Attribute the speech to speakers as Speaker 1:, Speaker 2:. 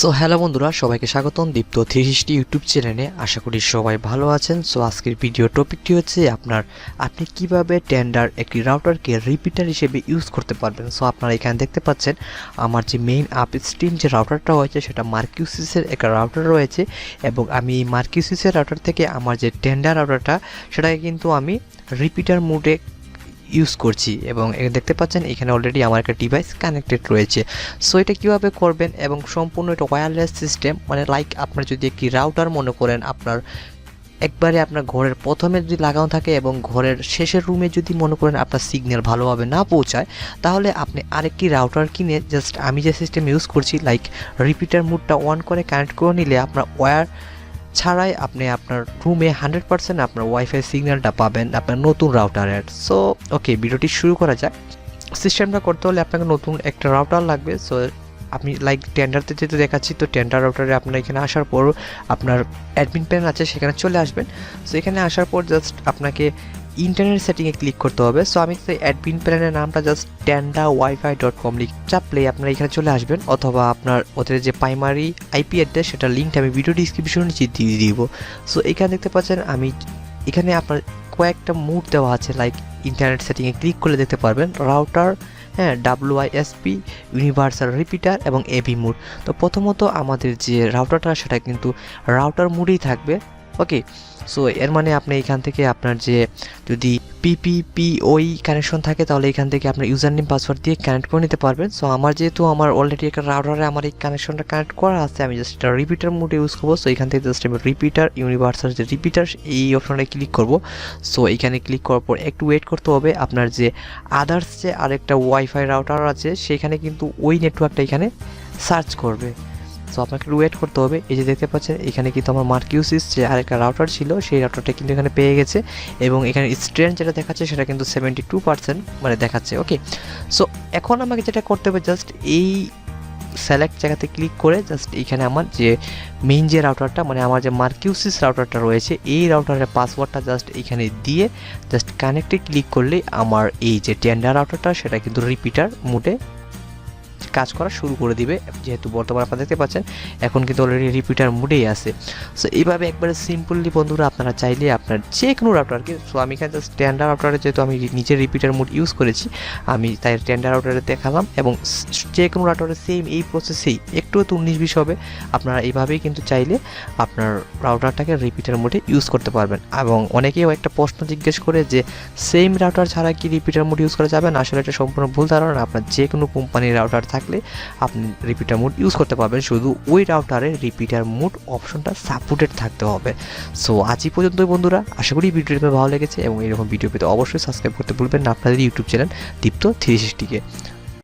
Speaker 1: So hello বন্ধুরা, সবাইকে স্বাগতম দীপ্ত 360 ইউটিউব চ্যানেলে। আশা করি সবাই ভালো আছেন। সো আজকের ভিডিও টপিকটি হচ্ছে আপনি কিভাবে টেন্ডার একটি রাউটারকে রিপিটার হিসেবে ইউজ করতে পারবেন। সো আপনারা এখানে দেখতে পাচ্ছেন আমার যে মেইন আপস্ট্রিম যে রাউটারটা রয়েছে সেটা মার্কিউসিসের একটা রাউটার রয়েছে, এবং আমি এই মার্কিউসিসের রাউটার থেকে আমার যে টেন্ডার রাউটারটা সেটাকে কিন্তু আমি রিপিটার মোডে ইউজ করছি, এবং দেখতে পাচ্ছেন এখানে অলরেডি আমার একটা ডিভাইস কানেক্টেড রয়েছে। সো এটা কীভাবে করবেন, এবং সম্পূর্ণ এটা ওয়্যারলেস সিস্টেম, মানে লাইক আপনার যদি একটি রাউটার মনে করেন আপনার একবারে আপনার ঘরের প্রথমে যদি লাগানো থাকে এবং ঘরের শেষের রুমে যদি মনে করেন আপনার সিগন্যাল ভালোভাবে না পৌঁছায়, তাহলে আপনি আরেকটি রাউটার কিনে জাস্ট আমি যে সিস্টেম ইউজ করছি লাইক রিপিটার মোডটা অন করে কানেক্ট করে নিলে আপনার ওয়্যার ছাড়াই আপনি আপনার রুমে 100% আপনার ওয়াইফাই সিগন্যালটা পাবেন আপনার নতুন রাউটারের। সো ওকে, ভিডিওটি শুরু করা যাক। সিস্টেমটা করতে হলে আপনাকে নতুন একটা রাউটার লাগবে। সো আপনি লাইক টেন্ডারতে যেহেতু দেখাচ্ছি, তো টেন্ডার রাউটারে আপনার এখানে আসার পর আপনার অ্যাডমিন প্যানেল আছে, সেখানে চলে আসবেন। সো এখানে আসার পর জাস্ট আপনাকে ইন্টারনেট সেটিংয়ে ক্লিক করতে হবে। সো আমি সেই অ্যাডমিন প্যানেলের নামটা জাস্ট tendawifi.com চাপলে আপনারা এখানে চলে আসবেন, অথবা আপনার ওদের যে প্রাইমারি আইপি অ্যাড্রেস সেটার লিঙ্কটা আমি ভিডিও ডিসক্রিপশনে দিয়ে দিব। সো এখানে দেখতে পাচ্ছেন আমি এখানে আপনার কয়েকটা মোড দেওয়া আছে, লাইক ইন্টারনেট সেটিংয়ে ক্লিক করলে দেখতে পারবেন রাউটার, হ্যাঁ, WISP, ইউনিভার্সাল রিপিটার এবং এবি মোড। তো প্রথমত আমাদের যে রাউটারটা সেটা কিন্তু রাউটার মোডেই থাকবে। ওকে, সো এর মানে আপনি এখান থেকে আপনার যে যদি PPPoE কানেকশন থাকে তাহলে এখান থেকে আপনার ইউজার নেম পাসওয়ার্ড দিয়ে কানেক্ট করে নিতে পারবেন। সো আমার যেহেতু আমার অলরেডি একটা রাউটারে আমার এই কানেকশনটা কানেক্ট করা আছে, আমি জাস্ট এটা রিপিটার মোডে ইউজ করবো। সো এখান থেকে জাস্ট আমি রিপিটার ইউনিভার্সাল যে রিপিটার এই অপশনটা ক্লিক করব। সো এখানে ক্লিক করার পর একটু ওয়েট করতে হবে। আপনার যে আদার্স যে আরেকটা ওয়াইফাই রাউটার আছে সেখানে কিন্তু ওই নেটওয়ার্কটা এখানে সার্চ করবে। সো আপনাকে ওয়েট করতে হবে। এই যে দেখতে পাচ্ছেন এখানে কিন্তু আমার মার্কিউসিস যে আরেকটা রাউটার ছিল সেই রাউটারটা কিন্তু এখানে পেয়ে গেছে, এবং এখানে স্ট্রেন্থ যেটা দেখাচ্ছে সেটা কিন্তু 72% মানে দেখাচ্ছে। ওকে, সো এখন আমাকে যেটা করতে হবে জাস্ট এই সিলেক্ট জায়গাতে ক্লিক করে জাস্ট এখানে আমার যে মেইন যে রাউটারটা মানে আমার যে মার্কিউসিস রাউটারটা রয়েছে এই রাউটারের পাসওয়ার্ডটা জাস্ট এখানে দিয়ে জাস্ট কানেক্টে ক্লিক করলে আমার এই যে টেন্ডার রাউটারটা সেটা কিন্তু রিপিটার মোডে কাজ করা শুরু করে দিবে। যেহেতু বর্তমানে আপনারা দেখতে পাচ্ছেন এখন কিন্তু অলরেডি রিপিটার মোডেই আছে। সো এইভাবে একবারে সিম্পলি বন্ধুরা আপনারা চাইলে আপনার যে কোনো রাউটারকে, সো আমি এখানে জাস্ট টেন্ডার রাউটারে যেহেতু আমি নিজের রিপিটার মোড ইউজ করেছি আমি তাই টেন্ডার রাউটারে দেখালাম, এবং যে কোনো রাউটারে সেম এই প্রসেসেই একটু তো 19-20 হবে। আপনারা এইভাবেই কিন্তু চাইলে আপনার রাউটারটাকে রিপিটার মোডে ইউজ করতে পারবেন। এবং অনেকেও একটা প্রশ্ন জিজ্ঞেস করে যে সেম রাউটার ছাড়া কি রিপিটার মোড ইউজ করা যাবে না? আসলে এটা সম্পূর্ণ ভুল ধারণা। আপনার যে কোনো কোম্পানির রাউটার থাকলে আপনি রিপিটার মোড ইউজ করতে পারবেন, শুধু ওই রাউটারে রিপিটার মোড অপশনটা সাপোর্টেড থাকতে হবে। সো আজই পর্যন্তই বন্ধুরা, আশা করি ভিডিওটি ভালো লেগেছে, এবং এরকম ভিডিও পেতে অবশ্যই সাবস্ক্রাইব করতে ভুলবেন না আপনাদের ইউটিউব চ্যানেল দীপ্ত 360কে।